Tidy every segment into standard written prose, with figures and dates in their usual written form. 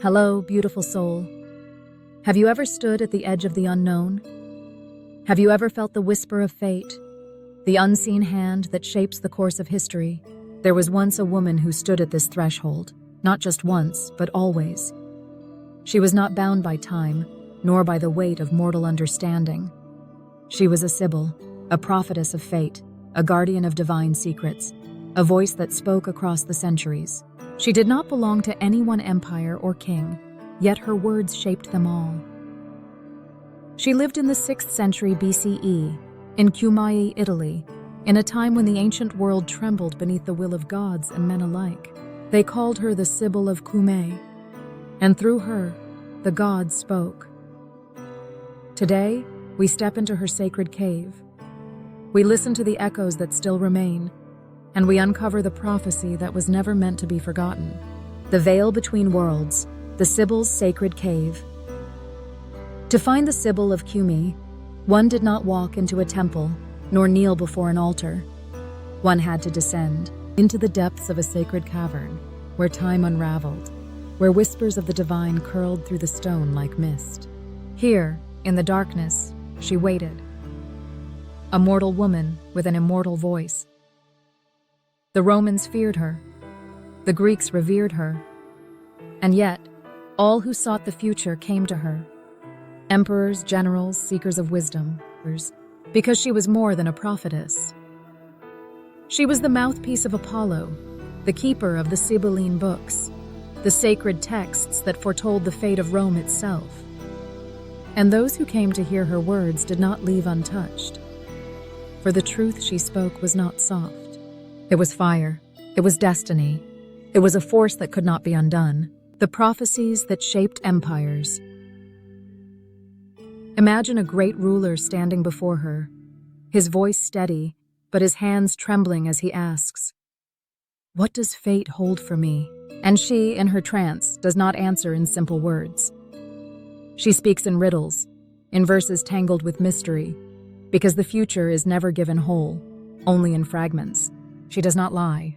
Hello, beautiful soul. Have you ever stood at the edge of the unknown? Have you ever felt the whisper of fate, the unseen hand that shapes the course of history? There was once a woman who stood at this threshold, not just once, but always. She was not bound by time, nor by the weight of mortal understanding. She was a Sibyl, a prophetess of fate, a guardian of divine secrets, a voice that spoke across the centuries. She did not belong to any one empire or king, yet her words shaped them all. She lived in the 6th century BCE, in Cumae, Italy, in a time when the ancient world trembled beneath the will of gods and men alike. They called her the Sibyl of Cumae, and through her, the gods spoke. Today, we step into her sacred cave. We listen to the echoes that still remain, and we uncover the prophecy that was never meant to be forgotten. The veil between worlds, the Sibyl's sacred cave. To find the Sibyl of Cumae, one did not walk into a temple, nor kneel before an altar. One had to descend into the depths of a sacred cavern, where time unraveled, where whispers of the divine curled through the stone like mist. Here, in the darkness, she waited. A mortal woman with an immortal voice. The Romans feared her. The Greeks revered her. And yet, all who sought the future came to her. Emperors, generals, seekers of wisdom, because she was more than a prophetess. She was the mouthpiece of Apollo, the keeper of the Sibylline Books, the sacred texts that foretold the fate of Rome itself. And those who came to hear her words did not leave untouched, for the truth she spoke was not soft. It was fire. It was destiny. It was a force that could not be undone. The prophecies that shaped empires. Imagine a great ruler standing before her, his voice steady, but his hands trembling as he asks, "What does fate hold for me?" And she, in her trance, does not answer in simple words. She speaks in riddles, in verses tangled with mystery, because the future is never given whole, only in fragments. She does not lie.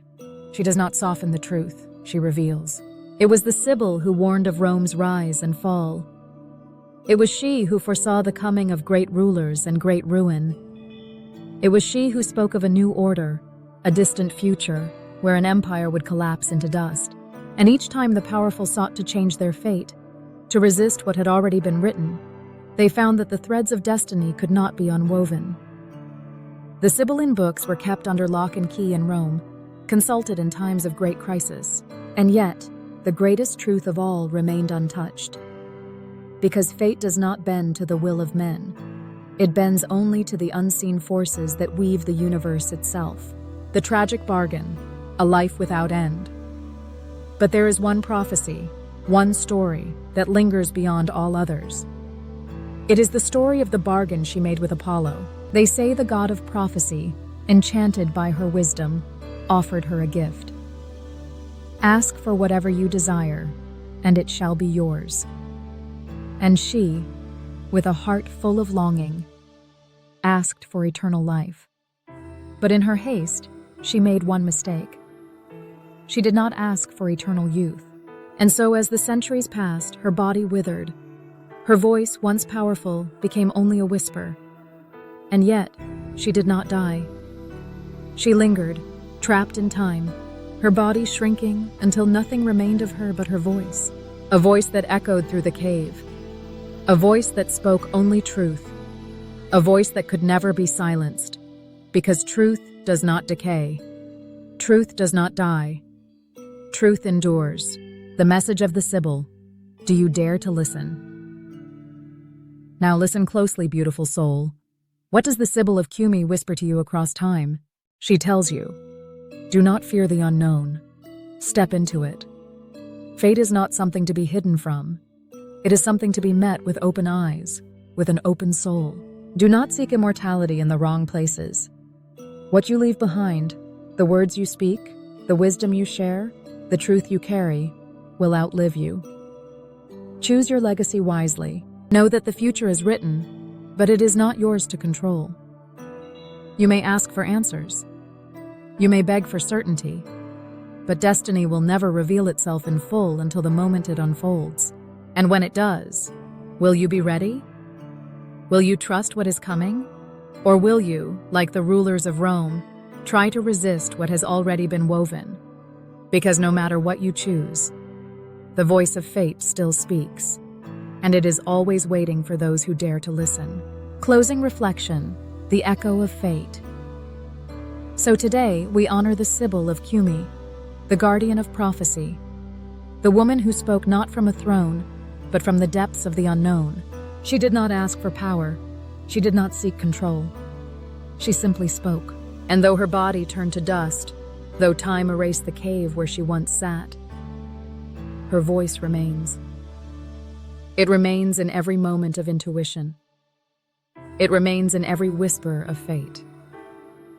She does not soften the truth. She reveals. It was the Sibyl who warned of Rome's rise and fall. It was she who foresaw the coming of great rulers and great ruin. It was she who spoke of a new order, a distant future, where an empire would collapse into dust. And each time the powerful sought to change their fate, to resist what had already been written, they found that the threads of destiny could not be unwoven. The Sibylline Books were kept under lock and key in Rome, consulted in times of great crisis. And yet, the greatest truth of all remained untouched. Because fate does not bend to the will of men. It bends only to the unseen forces that weave the universe itself. The tragic bargain, a life without end. But there is one prophecy, one story, that lingers beyond all others. It is the story of the bargain she made with Apollo. They say the god of prophecy, enchanted by her wisdom, offered her a gift. Ask for whatever you desire, and it shall be yours. And she, with a heart full of longing, asked for eternal life. But in her haste, she made one mistake. She did not ask for eternal youth. And so as the centuries passed, her body withered. Her voice, once powerful, became only a whisper. And yet, she did not die. She lingered, trapped in time, her body shrinking until nothing remained of her but her voice. A voice that echoed through the cave. A voice that spoke only truth. A voice that could never be silenced. Because truth does not decay. Truth does not die. Truth endures. The message of the Sibyl. Do you dare to listen? Now listen closely, beautiful soul. What does the Sibyl of Cumae whisper to you across time? She tells you, do not fear the unknown. Step into it. Fate is not something to be hidden from. It is something to be met with open eyes, with an open soul. Do not seek immortality in the wrong places. What you leave behind, the words you speak, the wisdom you share, the truth you carry, will outlive you. Choose your legacy wisely. Know that the future is written, but it is not yours to control. You may ask for answers. You may beg for certainty, but destiny will never reveal itself in full until the moment it unfolds. And when it does, will you be ready? Will you trust what is coming? Or will you, like the rulers of Rome, try to resist what has already been woven? Because no matter what you choose, the voice of fate still speaks, and it is always waiting for those who dare to listen. Closing reflection, the echo of fate. So today, we honor the Sibyl of Cumae, the guardian of prophecy, the woman who spoke not from a throne, but from the depths of the unknown. She did not ask for power. She did not seek control. She simply spoke. And though her body turned to dust, though time erased the cave where she once sat, her voice remains. It remains in every moment of intuition. It remains in every whisper of fate.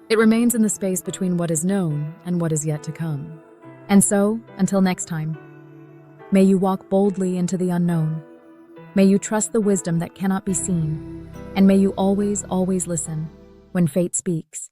It remains in the space between what is known and what is yet to come. And so, until next time, may you walk boldly into the unknown. May you trust the wisdom that cannot be seen. And may you always, always listen when fate speaks.